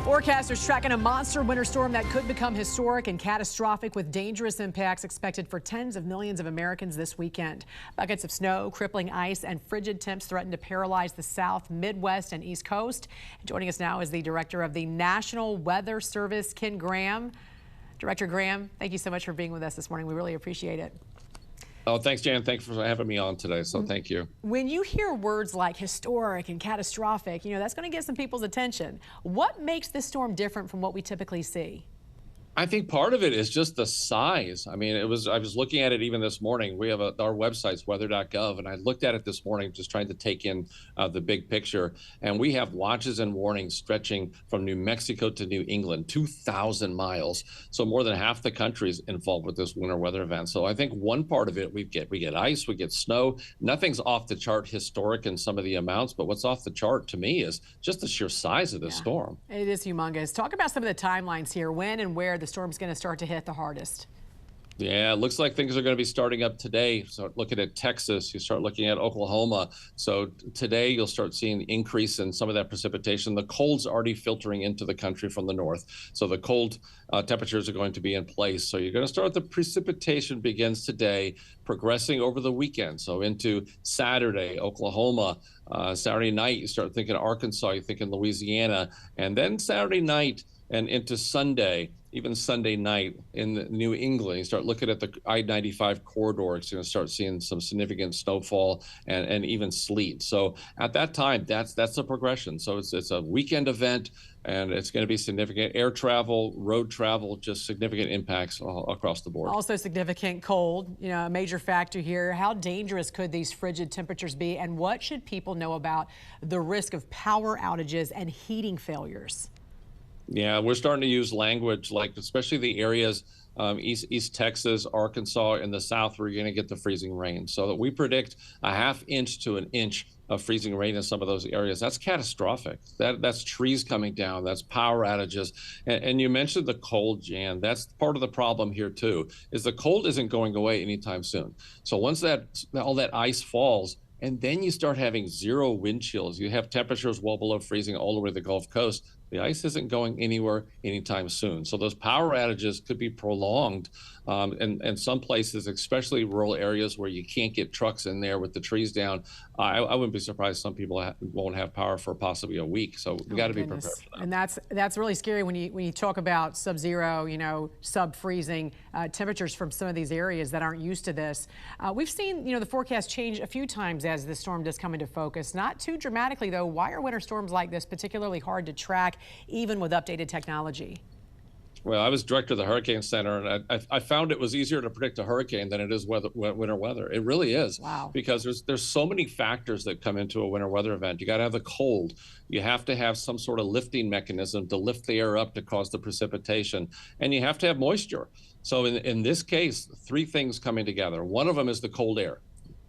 Forecasters tracking a monster winter storm that could become historic and catastrophic with dangerous impacts expected for tens of millions of Americans this weekend. Buckets of snow, crippling ice, and frigid temps threaten to paralyze the South, Midwest, and East Coast. Joining us now is the director of the National Weather Service, Ken Graham. Director Graham, thank you so much for being with us this morning. We really appreciate it. Oh, thanks, Jan. Thanks for having me on today. So thank you. When you hear words like historic and catastrophic, that's going to get some people's attention. What makes this storm different from what we typically see? I think part of it is just the size. I mean, I was looking at it even this morning. We have our website's weather.gov, and I looked at it this morning just trying to take in the big picture. And we have watches and warnings stretching from New Mexico to New England, 2,000 miles. So more than half the country is involved with this winter weather event. So I think one part of it, we get ice, we get snow. Nothing's off the chart historic in some of the amounts, but what's off the chart to me is just the sheer size of this storm. It is humongous. Talk about some of the timelines here, when and where the storm's going to start to hit the hardest. Yeah, it looks like things are going to be starting up today. So looking at Texas, you start looking at Oklahoma. So today you'll start seeing the increase in some of that precipitation. The cold's already filtering into the country from the north. So the cold temperatures are going to be in place. So you're going to start, the precipitation begins today, progressing over the weekend. So into Saturday, Oklahoma. Saturday night, you start thinking Arkansas, you think in Louisiana. And then Saturday night and into Sunday, even Sunday night in New England, you start looking at the I-95 corridor, it's going to start seeing some significant snowfall and even sleet. So at that time, that's the progression. So it's a weekend event, and it's going to be significant air travel, road travel, just significant impacts across the board. Also significant cold, a major factor here. How dangerous could these frigid temperatures be, and what should people know about the risk of power outages and heating failures? Yeah, we're starting to use language like, especially the areas East Texas, Arkansas, in the south, where you're going to get the freezing rain. So that we predict a ½ inch to an inch of freezing rain in some of those areas. That's catastrophic. That's trees coming down. That's power outages. And you mentioned the cold, Jan. That's part of the problem here too, is the cold isn't going away anytime soon. So once all that ice falls, and then you start having zero wind chills, you have temperatures well below freezing all over the Gulf Coast, the ice isn't going anywhere anytime soon. So those power outages could be prolonged in some places, especially rural areas where you can't get trucks in there with the trees down. I wouldn't be surprised some people won't have power for possibly a week. So we got to be prepared for that. And that's really scary when you talk about sub-zero, sub-freezing temperatures from some of these areas that aren't used to this. We've seen, the forecast change a few times as the storm does come into focus. Not too dramatically, though. Why are winter storms like this particularly hard to track, even with updated technology? Well, I was director of the Hurricane Center, and I found it was easier to predict a hurricane than it is winter weather. It really is. Wow. Because there's so many factors that come into a winter weather event. You got to have the cold. You have to have some sort of lifting mechanism to lift the air up to cause the precipitation, and you have to have moisture. So in this case, three things coming together. One of them is the cold air.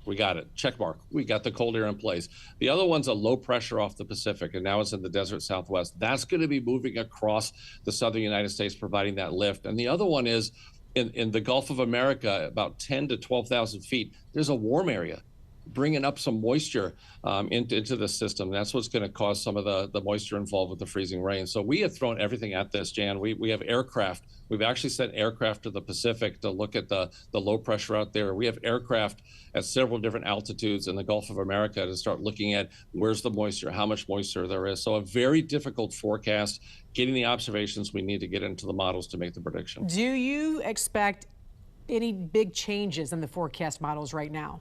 We got it. Check mark. We got the cold air in place. The other one's a low pressure off the Pacific, and now it's in the desert Southwest. That's going to be moving across the southern United States, providing that lift. And the other one is in the Gulf of America, about 10 to 12,000 feet, there's a warm area bringing up some moisture into the system. That's what's going to cause some of the moisture involved with the freezing rain. So we have thrown everything at this, Jan. We have aircraft. We've actually sent aircraft to the Pacific to look at the low pressure out there. We have aircraft at several different altitudes in the Gulf of America to start looking at where's the moisture, how much moisture there is. So a very difficult forecast, getting the observations we need to get into the models to make the prediction. Do you expect any big changes in the forecast models right now?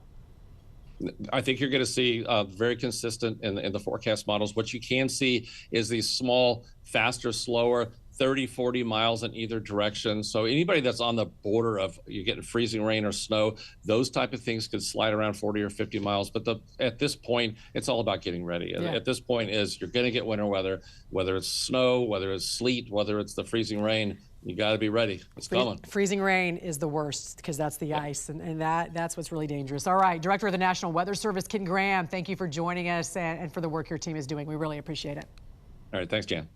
I think you're going to see very consistent in the forecast models. What you can see is these small, faster, slower, 30, 40 miles in either direction. So anybody that's on the border of you getting freezing rain or snow, those type of things could slide around 40 or 50 miles. But at this point, it's all about getting ready. Yeah. At this point you're going to get winter weather, whether it's snow, whether it's sleet, whether it's the freezing rain. You got to be ready. It's coming. Freezing rain is the worst because that's the ice, and that's what's really dangerous. All right, Director of the National Weather Service, Ken Graham, thank you for joining us and for the work your team is doing. We really appreciate it. All right, thanks, Jan.